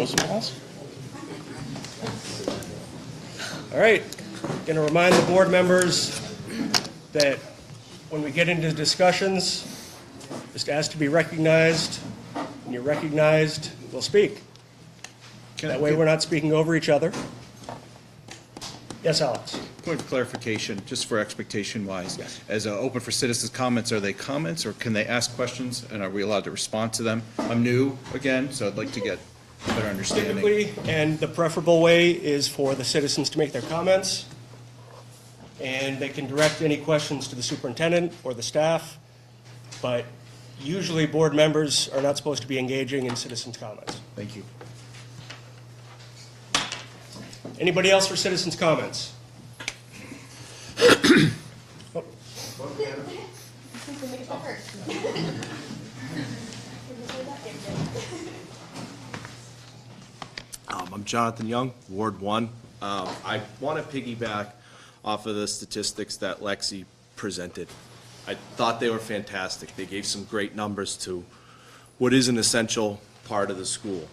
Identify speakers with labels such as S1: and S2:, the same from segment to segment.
S1: someone else?
S2: All right, going to remind the board members that when we get into discussions, just ask to be recognized. When you're recognized, we'll speak. That way we're not speaking over each other. Yes, Alex?
S3: Point of clarification, just for expectation-wise.
S2: Yes.
S3: As open for citizens' comments, are they comments or can they ask questions and are we allowed to respond to them? I'm new again, so I'd like to get a better understanding.
S2: Typically, and the preferable way is for the citizens to make their comments, and they can direct any questions to the superintendent or the staff, but usually board members are not supposed to be engaging in citizens' comments.
S3: Thank you.
S2: Anybody else for citizens' comments? Oh.
S4: I'm Jonathan Young, Ward 1. I want to piggyback off of the statistics that Lexi presented. I thought they were fantastic. They gave some great numbers to what is an essential part of the school.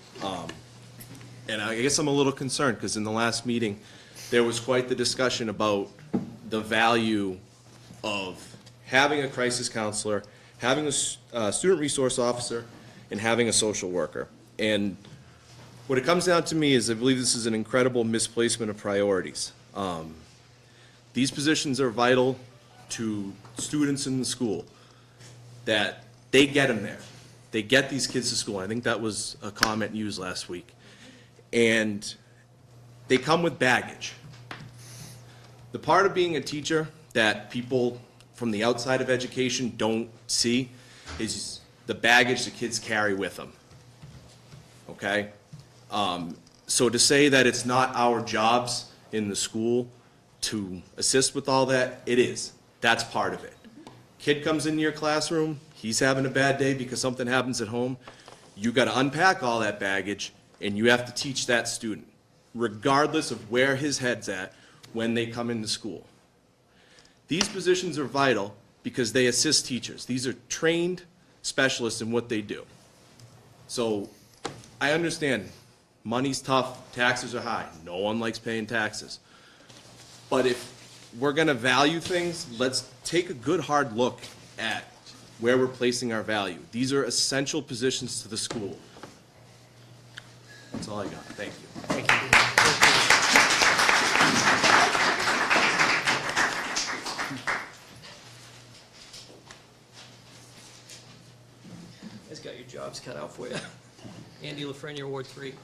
S4: And I guess I'm a little concerned because in the last meeting, there was quite the discussion about the value of having a crisis counselor, having a student resource officer, and having a social worker. And what it comes down to me is I believe this is an incredible misplacement of priorities. These positions are vital to students in the school, that they get them there. They get these kids to school. I think that was a comment used last week. And they come with baggage. The part of being a teacher that people from the outside of education don't see is the baggage the kids carry with them. Okay? So to say that it's not our jobs in the school to assist with all that, it is. That's part of it. Kid comes into your classroom, he's having a bad day because something happens at home. You got to unpack all that baggage and you have to teach that student, regardless of where his head's at when they come into school. These positions are vital because they assist teachers. These are trained specialists in what they do. So I understand money's tough, taxes are high. No one likes paying taxes. But if we're going to value things, let's take a good hard look at where we're placing our value. These are essential positions to the school. That's all I got. Thank you.
S2: Thank you.
S5: You guys got your jobs cut out for you. Andy Lefreniere, Ward 3.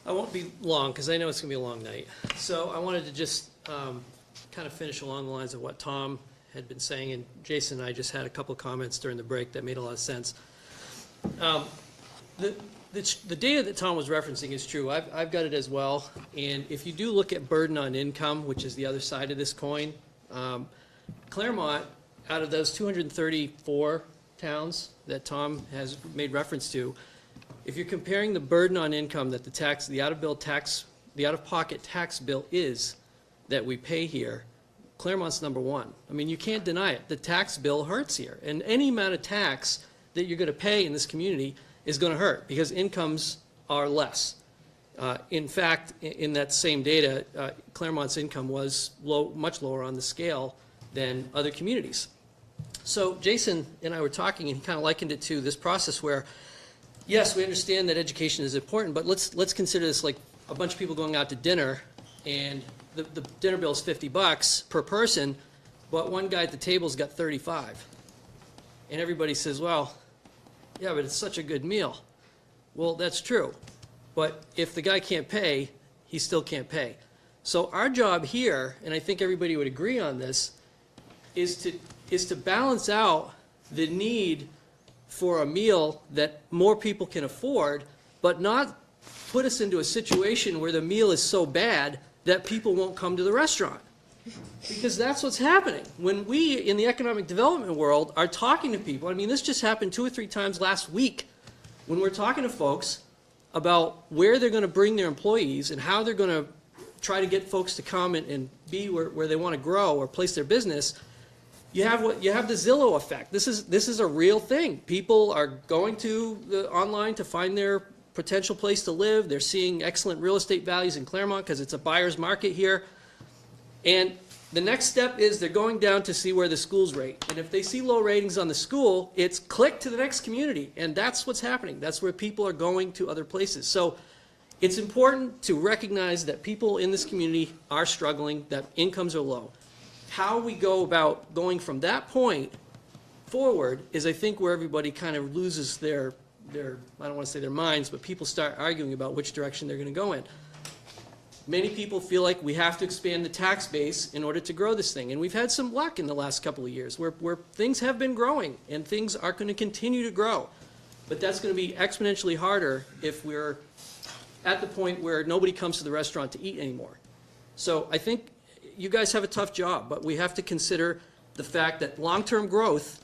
S5: I won't be long because I know it's going to be a long night. So I wanted to just kind of finish along the lines of what Tom had been saying, and Jason and I just had a couple of comments during the break that made a lot of sense. The data that Tom was referencing is true. I've got it as well. And if you do look at burden on income, which is the other side of this coin, Claremont, out of those 234 towns that Tom has made reference to, if you're comparing the burden on income that the out-of-pocket tax bill is that we pay here, Claremont's #1. I mean, you can't deny it. The tax bill hurts here. And any amount of tax that you're going to pay in this community is going to hurt because incomes are less. In fact, in that same data, Claremont's income was much lower on the scale than other communities. So Jason and I were talking, and he kind of likened it to this process where, yes, we understand that education is important, but let's consider this like a bunch of people going out to dinner, and the dinner bill is $50 per person, but one guy at the table's got 35. And everybody says, well, yeah, but it's such a good meal. Well, that's true. But if the guy can't pay, he still can't pay. So our job here, and I think everybody would agree on this, is to balance out the need for a meal that more people can afford, but not put us into a situation where the meal is so bad that people won't come to the restaurant. Because that's what's happening. When we, in the economic development world, are talking to people, I mean, this just happened 2 or 3 times last week, when we're talking to folks about where they're going to bring their employees and how they're going to try to get folks to come and be where they want to grow or place their business, you have the Zillow effect. This is a real thing. People are going to the online to find their potential place to live. They're seeing excellent real estate values in Claremont because it's a buyer's market here. And the next step is they're going down to see where the schools rate. And if they see low ratings on the school, it's click to the next community. And that's what's happening. That's where people are going to other places. So it's important to recognize that people in this community are struggling, that incomes are low. How we go about going from that point forward is, I think, where everybody kind of loses their I don't want to say their minds, but people start arguing about which direction they're going to go in. Many people feel like we have to expand the tax base in order to grow this thing. And we've had some luck in the last couple of years where things have been growing and things are going to continue to grow. But that's going to be exponentially harder if we're at the point where nobody comes to the restaurant to eat anymore. So I think you guys have a tough job, but we have to consider the fact that long-term growth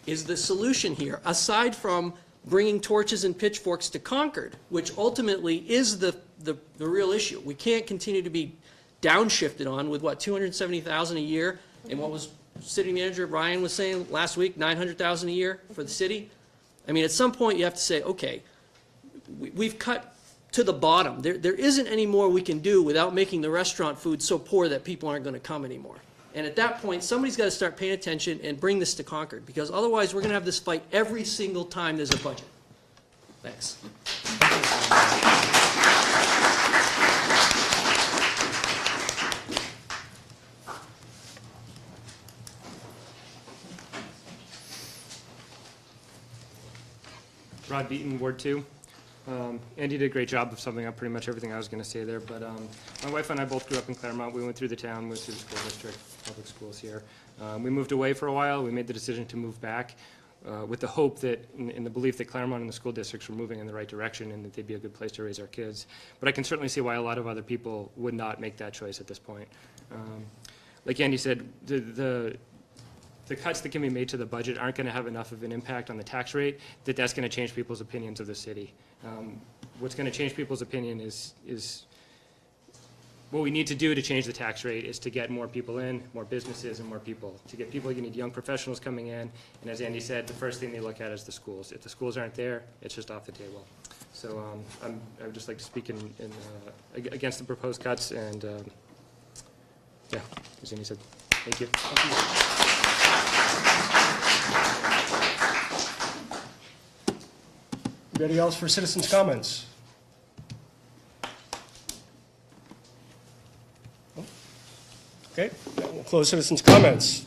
S5: is the solution here, aside from bringing torches and pitchforks to Concord, which ultimately is the real issue. We can't continue to be downshifted on with, what, $270,000 a year, and what was city manager Ryan was saying last week, $900,000 a year for the city. I mean, at some point you have to say, okay, we've cut to the bottom. There isn't any more we can do without making the restaurant food so poor that people aren't going to come anymore. And at that point, somebody's got to start paying attention and bring this to Concord, because otherwise we're going to have this fight every single time there's a budget. Thanks.
S1: Rod Beaton, Ward 2. Andy did a great job of summing up pretty much everything I was going to say there, but my wife and I both grew up in Claremont. We went through the town, went through the school district, public schools here. We moved away for a while. We made the decision to move back with the hope that, in the belief that Claremont and the school districts were moving in the right direction and that they'd be a good place to raise our kids. But I can certainly see why a lot of other people would not make that choice at this point. Like Andy said, the cuts that can be made to the budget aren't going to have enough of an impact on the tax rate that's going to change people's opinions of the city. What's going to change people's opinion is what we need to do to change the tax rate is to get more people in, more businesses, and more people. To get people, you need young professionals coming in, and as Andy said, the first thing they look at is the schools. If the schools aren't there, it's just off the table. So I would just like to speak against the proposed cuts, and yeah, as Andy said, thank you.
S2: Anybody else for citizens' comments? Okay, we'll close citizens' comments.